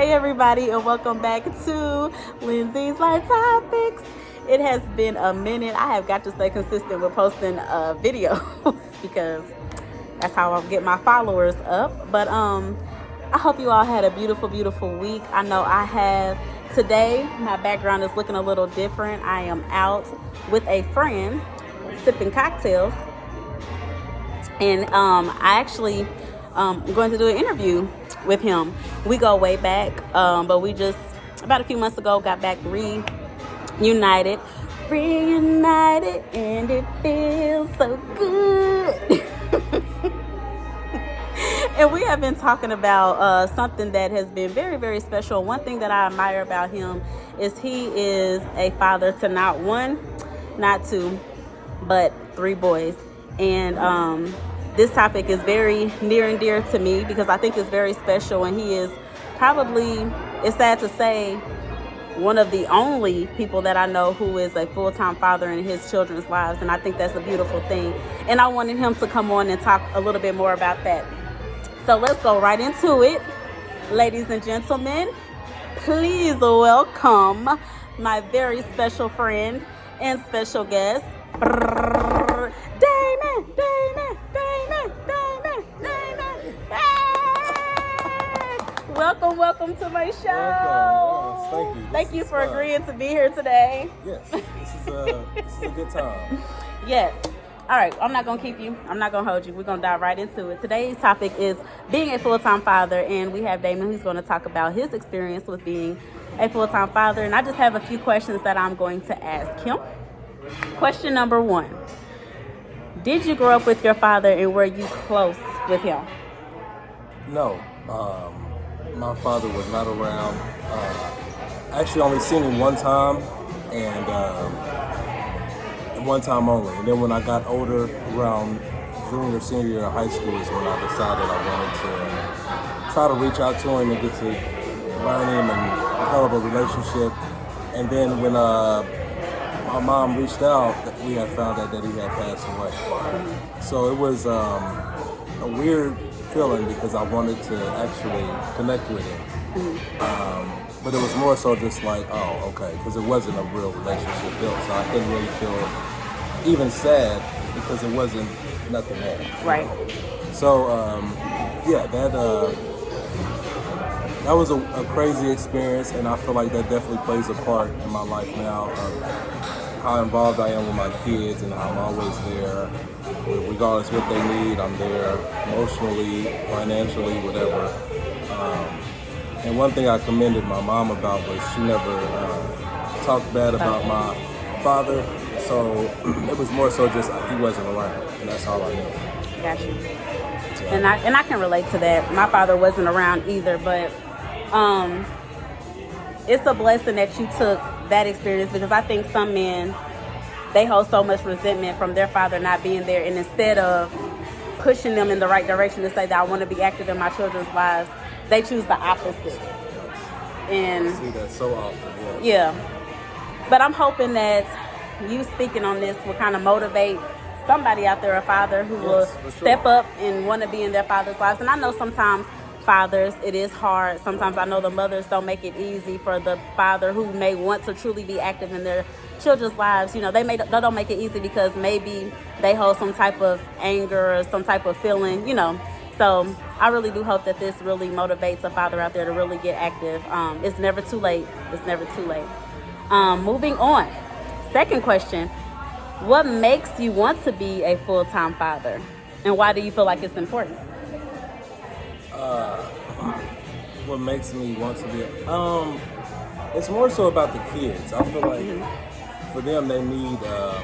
Hey everybody, and welcome back to Lindsay's Life Topics. It has been a minute. I have got to stay consistent with posting videos because that's how I get my followers up. But I hope you all had a beautiful, beautiful week. I know I have. Today, my background is looking a little different. I am out with a friend sipping cocktails, and I actually I'm going to do an interview with him. We go way back, but we just about a few months ago got back reunited, and it feels so good. And we have been talking about something that has been very, very special. One thing that I admire about him is he is a father to not one, not two, but 3 boys. And this topic is very near and dear to me because I think it's very special, and he is probably, it's sad to say, one of the only people that I know who is a full-time father in his children's lives, and I think that's a beautiful thing. And I wanted him to come on and talk a little bit more about that. So let's go right into it. Ladies and gentlemen, please welcome my very special friend and special guest, Damon. Welcome to my show. Welcome. Yes, Thank you for agreeing to be here today. Yes, this is a good time. Yes. All right, I'm not going to keep you. I'm not going to hold you. We're going to dive right into it. Today's topic is being a full-time father, and we have Damon who's going to talk about his experience with being a full-time father. And I just have a few questions that I'm going to ask him. Question number 1. Did you grow up with your father, and were you close with him? No. My father was not around. I actually only seen him one time, and one time only. And then when I got older, around junior, senior year of high school is when I decided I wanted to try to reach out to him and get to learn him and develop a relationship. And then when my mom reached out, we had found out that he had passed away. So it was a weird feeling because I wanted to actually connect with him. But it was more so just like, oh, okay, because it wasn't a real relationship built, so I couldn't really feel even sad because it wasn't nothing there. Right. So, that was a crazy experience, and I feel like that definitely plays a part in my life now of how involved I am with my kids and how I'm always there. Regardless what they need, I'm there emotionally, financially, whatever. And one thing I commended my mom about was she never talked bad about my father. So it was more so just he wasn't around, and that's all I knew. Got you. Yeah. And I can relate to that. My father wasn't around either, but it's a blessing that you took that experience, because I think some men, they hold so much resentment from their father not being there, and instead of pushing them in the right direction to say that I want to be active in my children's lives, they choose the opposite. And I see that so often. Yeah. But I'm hoping that you speaking on this will kind of motivate somebody out there, a father who will step up and want to be in their father's lives. And I know sometimes fathers, it is hard. Sometimes I know the mothers don't make it easy for the father who may want to truly be active in their children's lives. You know, they don't make it easy because maybe they hold some type of anger or some type of feeling, you know. So I really do hope that this really motivates a father out there to really get active. It's never too late. It's never too late. Moving on. Second question. What makes you want to be a full-time father? And why do you feel like it's important? What makes me want to be it's more so about the kids. I feel like for them, they need a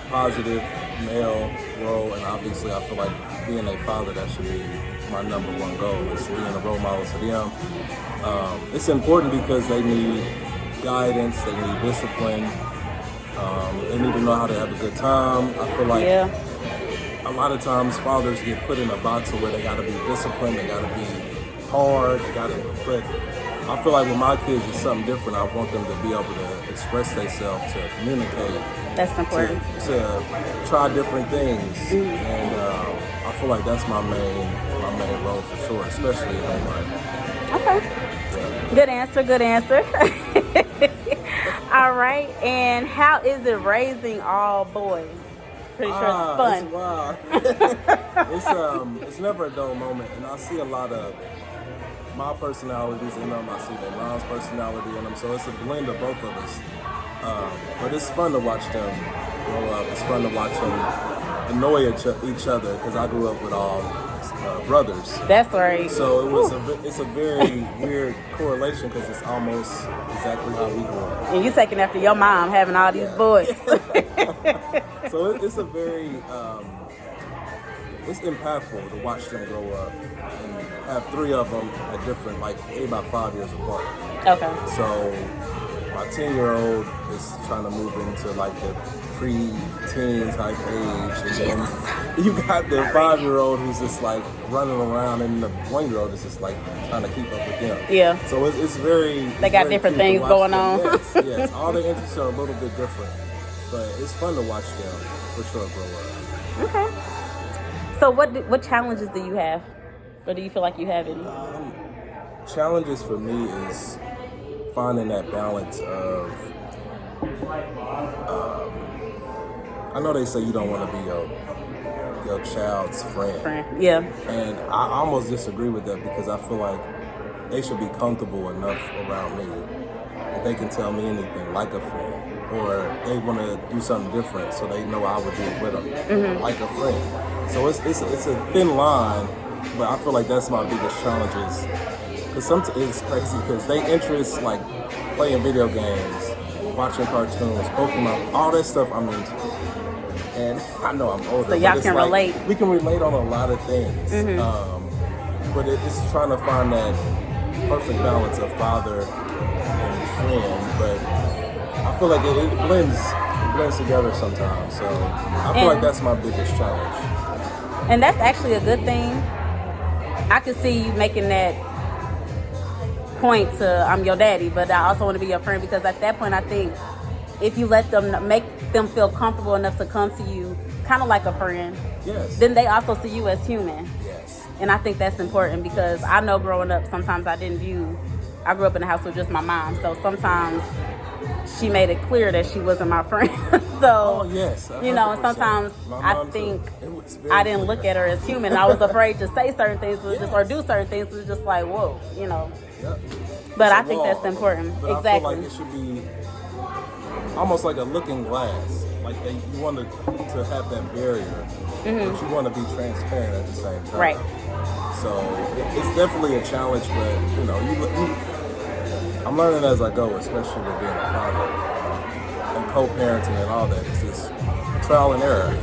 positive male role, and obviously I feel like being a father, that should be my number one goal, is being a role model to them. It's important because they need guidance, they need discipline, they need to know how to have a good time. I feel like a lot of times fathers get put in a box where they gotta be disciplined, they gotta be hard, but I feel like with my kids it's something different. I want them to be able to express themselves, to communicate. That's important. To try different things, and I feel like that's my main role for sure, especially in home life. Okay. Good answer. Good answer. All right. And how is it raising all boys? Pretty sure it's fun. It's wild. It's never a dull moment, and I see a lot of my personalities in them. I see their mom's personality in them, so it's a blend of both of us. But it's fun to watch them grow up. It's fun to watch them annoy each other because I grew up with all brothers. That's right. So it's a very weird correlation because it's almost exactly how we grew up. And you taking after your mom having all these boys. So it's a very it's impactful to watch them grow up and have three of them at different, like they about 5 years apart. Okay. So my 10-year-old is trying to move into like the pre-teen type age, and then you got the 5-year-old who's just like running around, and the 1-year-old is just like trying to keep up with them. Yeah. So it's very. They got different things going on. Yes, all their interests are a little bit different, but it's fun to watch them for sure grow up. Okay. So what challenges do you have, or do you feel like you have any? Challenges for me is finding that balance of. I know they say you don't want to be your child's friend. Yeah. And I almost disagree with that because I feel like they should be comfortable enough around me that they can tell me anything like a friend, or they want to do something different so they know I would do it with them like a friend. So it's a thin line, but I feel like that's my biggest challenges. Because sometimes it's crazy because they interest like playing video games, watching cartoons, Pokemon, all that stuff I'm into. And I know I'm older. So y'all can relate. We can relate on a lot of things. But it's trying to find that perfect balance of father and friend. But I feel like it blends together sometimes. So I feel like that's my biggest challenge. And that's actually a good thing. I could see you making that point to I'm your daddy, but I also want to be your friend, because at that point I think if you let them make them feel comfortable enough to come to you kind of like a friend, yes, then they also see you as human. Yes. And I think that's important, because I know growing up sometimes I grew up in a house with just my mom, so sometimes she made it clear that she wasn't my friend. So, yes, you know, sometimes I think I didn't look at her as human. I was afraid to say certain things or do certain things. It was just like, whoa, you know. Yep. But I think that's important. But exactly. I feel like it should be almost like a looking glass. Like you want to have that barrier, but you want to be transparent at the same time. Right. So it's definitely a challenge, but you know, I'm learning as I go, especially with being a father and co-parenting and all that. It's just trial and error.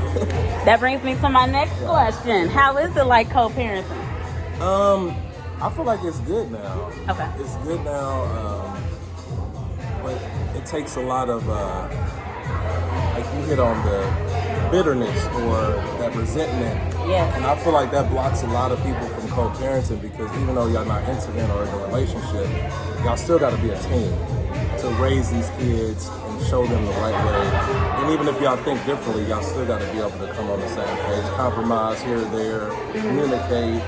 That brings me to my next question. How is it like co-parenting? I feel like it's good now. Okay. It's good now, but it takes a lot of, like you hit on the bitterness or that resentment. Yes. And I feel like that blocks a lot of people from co-parenting, because even though y'all not intimate or in a relationship, y'all still got to be a team to raise these kids and show them the right way. And even if y'all think differently, y'all still got to be able to come on the same page, compromise here or there, communicate,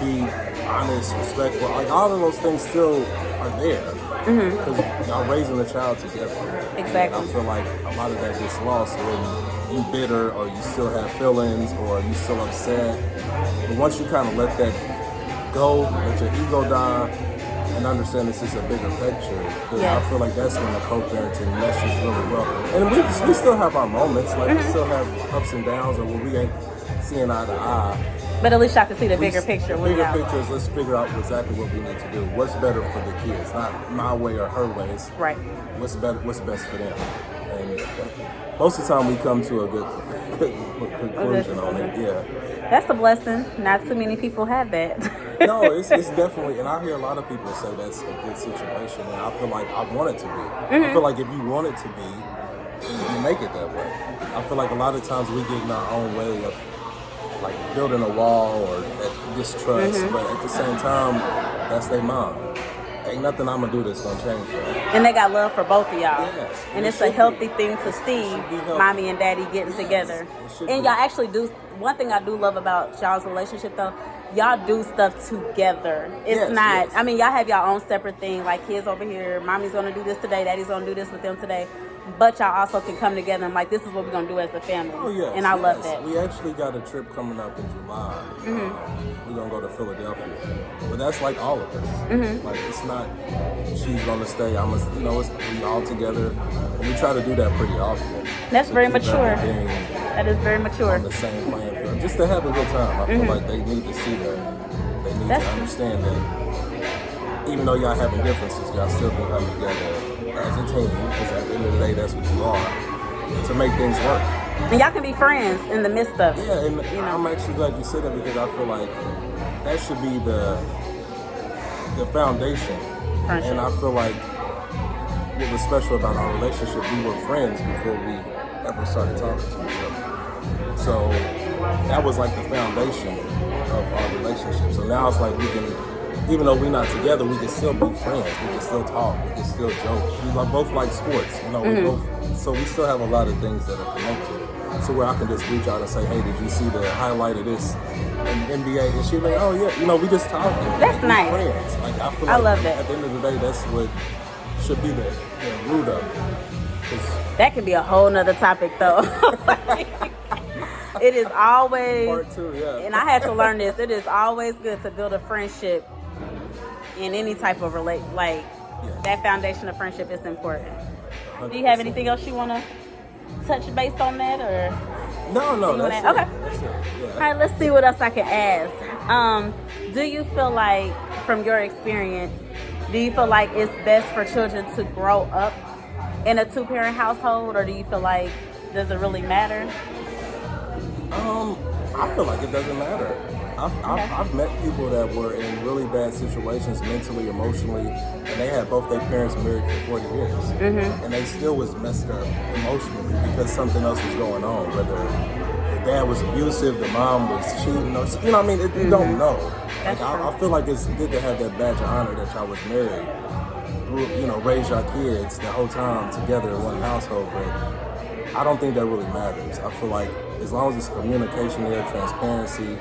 be honest, respectful. Like all of those things still are there because y'all raising a child together. Exactly. I feel like a lot of that gets lost when you bitter or you still have feelings or you still upset. But once you kind of let that go, let your ego die, and understand this is a bigger picture, then I feel like that's when the co-parenting meshes really well. And we still have our moments, like we still have ups and downs, or where we ain't seeing eye to eye. But at least y'all can see the bigger picture. The bigger picture is let's figure out exactly what we need to do. What's better for the kids, not my way or her way. It's right. What's best for them. And most of the time we come to a good conclusion on it. Yeah. That's a blessing. Not too many people have that. No, it's definitely, and I hear a lot of people say that's a good situation, and I feel like I want it to be. I feel like if you want it to be, you make it that way. I feel like a lot of times we get in our own way of like building a wall or that distrust, but at the same time, that's their mom. Ain't nothing I'm gonna do that's gonna change that. And they got love for both of y'all. Yes, and it's a healthy thing to see mommy and daddy getting together. And y'all actually do, one thing I do love about y'all's relationship though, y'all do stuff together. It's Yes, not, yes. I mean, y'all have y'all own separate thing, like kids over here, mommy's gonna do this today, daddy's gonna do this with them today. But y'all also can come together and like, this is what we're gonna do as a family. Oh, yes. And I love that. We actually got a trip coming up in July. We're going to go to Philadelphia. But that's like all of us. Like, it's not, she's going to stay, it's we all together. And we try to do that pretty often. That's very keep mature. everything That is very mature. on the same playing field. Just to have a good time. I feel like they need to see that. They need to understand that even though y'all having differences, y'all still can come together as a team, because at the end of the day, that's what you are, to make things work. And y'all can be friends in the midst of it. Yeah, and I'm actually glad you said that, because I feel like that should be the foundation. Friendship. And I feel like what was special about our relationship, we were friends before we ever started talking to each other. So that was like the foundation of our relationship. So now it's like we can, even though we're not together, we can still be friends. We can still talk. We can still joke. We both like sports, we both. So we still have a lot of things that are connected. So where I can just reach out and say, "Hey, did you see the highlight of this in the NBA?" And she's like, "Oh yeah, we just talking." That's nice. Friends. Like I feel I like love that. at the end of the day, that's what should be the root of it. 'Cause That can be a whole nother topic though. It is always, part two, yeah. and I had to learn this, it is always good to build a friendship in any type of that foundation of friendship is important. Do you have anything else you want to touch base on that, or? No, that's it. Okay. That's it. Yeah. All right, let's see what else I can ask. Do you feel like, from your experience, do you feel like it's best for children to grow up in a two-parent household, or do you feel like, does it really matter? I feel like it doesn't matter. I've met people that were in really bad situations mentally, emotionally, and they had both their parents married for 40 years. And they still was messed up emotionally because something else was going on, whether the dad was abusive, the mom was cheating, or, you know what I mean? You don't know. Like, I feel like it's good to have that badge of honor that y'all was married, raise your kids the whole time together in one household, but I don't think that really matters. I feel like as long as it's communication there, transparency,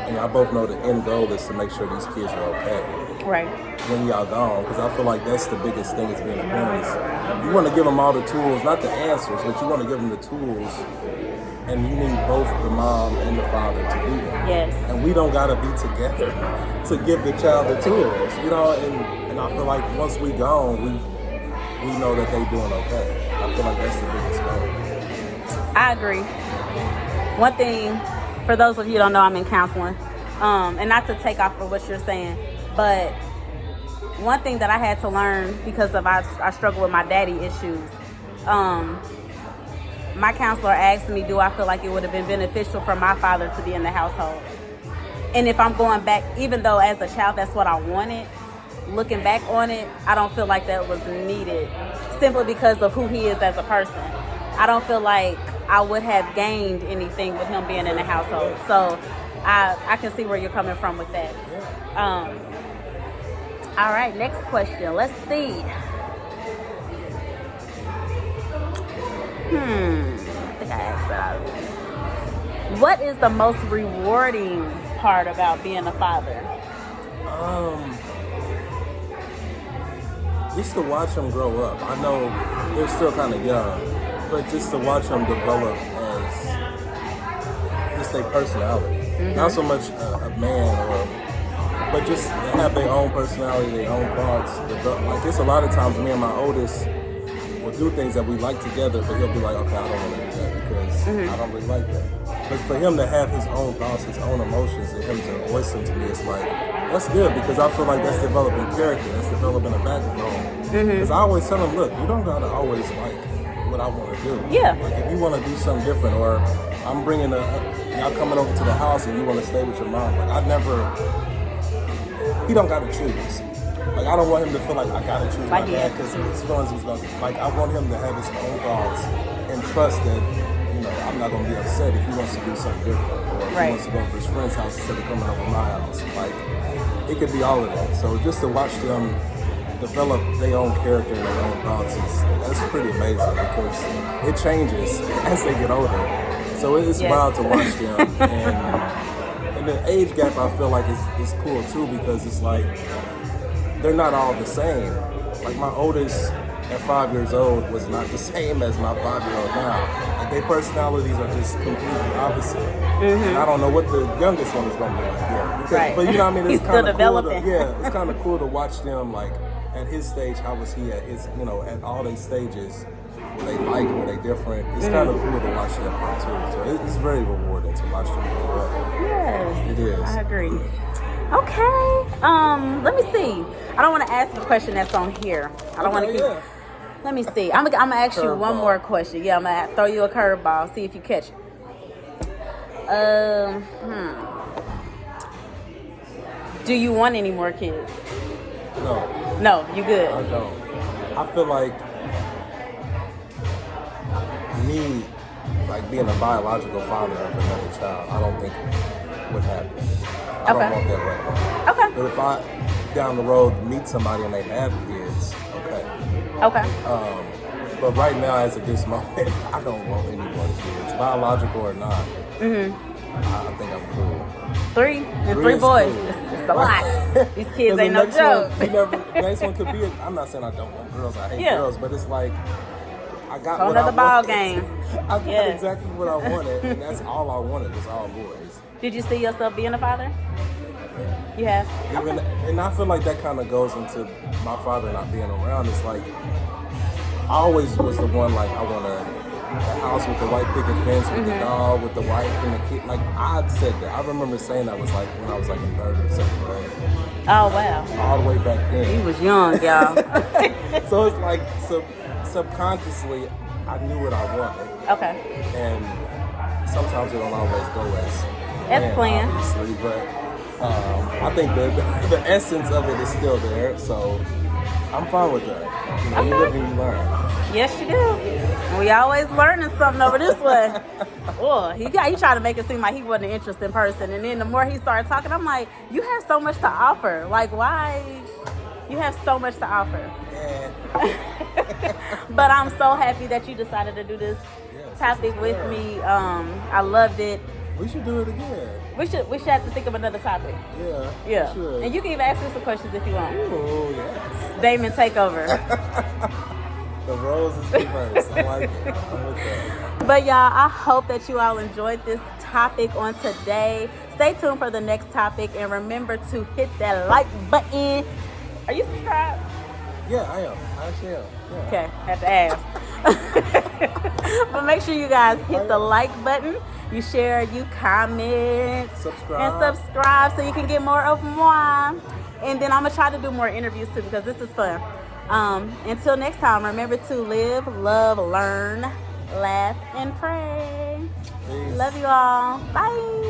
and y'all both know the end goal is to make sure these kids are okay. Right. When y'all gone, because I feel like that's the biggest thing as being a parent is you want to give them all the tools, not the answers, but you want to give them the tools, and you need both the mom and the father to do that. Yes. And we don't got to be together to give the child the tools, and I feel like once we gone, we know that they doing okay. I feel like that's the biggest goal. I agree. One thing, for those of you who don't know, I'm in counseling. And not to take off of what you're saying, but one thing that I had to learn because of I struggle with my daddy issues. My counselor asked me, do I feel like it would have been beneficial for my father to be in the household? And if I'm going back, even though as a child that's what I wanted, looking back on it, I don't feel like that was needed, simply because of who he is as a person. I don't feel like I would have gained anything with him being in the household. So I can see where you're coming from with that. All right, next question. Let's see. I think I asked that already. What is the most rewarding part about being a father? Just to watch them grow up. I know they're still kind of young, but just to watch them develop as just their personality. Not so much a man, but just have their own personality, their own thoughts. Like, it's a lot of times me and my oldest will do things that we like together, but he'll be like, okay, I don't want to do that because I don't really like that. But for him to have his own thoughts, his own emotions, and him to voice them to me, it's like, that's good, because I feel like that's developing character, that's developing a backbone. Because I always tell him, look, you don't gotta always like what I want to do. Yeah. Like, if you want to do something different, or I'm bringing y'all coming over to the house and you want to stay with your mom, like, he don't gotta choose. Like, I don't want him to feel like I gotta choose my dad because his feelings he's gonna, like, I want him to have his own thoughts and trust that, I'm not gonna be upset if he wants to do something different, or if he wants to go to his friend's house instead of coming over to my house. Like, it could be all of that. So just to watch them develop their own character and their own thoughts that's pretty amazing, because it changes as they get older. So it's wild to watch them, and the age gap I feel like is cool too, because it's like they're not all the same. Like my oldest at 5 years old was not the same as my 5-year-old now. Like their personalities are just completely opposite. And I don't know what the youngest one is gonna be like yet. Because, Right. But you know what I mean? It's He's still kind of cool. developing. It's kind of cool to watch them like at his stage. How was he at his? You know, at all these stages. Were they like? Were they different? It's kind of cool to watch them too. So it's very rewarding to watch them grow up. Yes. It is. I agree. Okay. Let me see. I don't want to ask the question that's on here. I don't want to keep. Yeah. Let me see. I'm gonna ask you one Curveball. more question. Yeah, I'm gonna throw you a curveball. See if you catch it. Do you want any more kids? No. No, you good. I don't. I feel like me, like being a biological father of another child, I don't think would happen. I don't want that right now. Okay. But if I, down the road, meet somebody and they have kids, okay. Okay. But right now, as of this moment, I don't want any more kids, biological or not. I think I'm cool. Three and Three three is boys. cool. It's a lot. These kids ain't no next joke. The next one could be. I'm not saying I don't want girls. I hate girls, but it's like I got Whole what I nother ball wanted. game. I got Yes. exactly what I wanted, and that's all I wanted was all boys. Did you see yourself being a father? You have? Even, and I feel like that kind of goes into my father not being around. It's like I always was the one like I want a house with the white picket fence, with the dog, with the wife and the kid. Like I said that. I remember saying that was like when I was like in 3rd or 2nd grade. Oh, wow. All the way back then. He was young, y'all. So it's like subconsciously, I knew what I wanted, Okay. and sometimes it don't always go as planned. obviously. But I think the essence of it is still there. So I'm fine with that. You know, you live and you learn. Yes, you do. And we always learning something over this way. Oh, he tried to make it seem like he wasn't an interesting person. And then the more he started talking, I'm like, you have so much to offer. Like, why? You have so much to offer. But I'm so happy that you decided to do this topic with me. I loved it. We should do it again. We should have to think of another topic. Yeah. We should. And you can even ask me some questions if you want. Oh, yes. Damon, take over. The roles is reversed. I like it. I'm with that. But y'all, I hope that you all enjoyed this topic on today. Stay tuned for the next topic and remember to hit that like button. Are you subscribed? Yeah, I am. I actually am. Yeah. Okay, have to ask. But make sure you guys hit the like button. You share, you comment, Subscribe. and subscribe so you can get more of mine. And then I'm gonna try to do more interviews too because this is fun. Until next time, remember to live, love, learn, laugh, and pray. Peace. Love you all. Bye.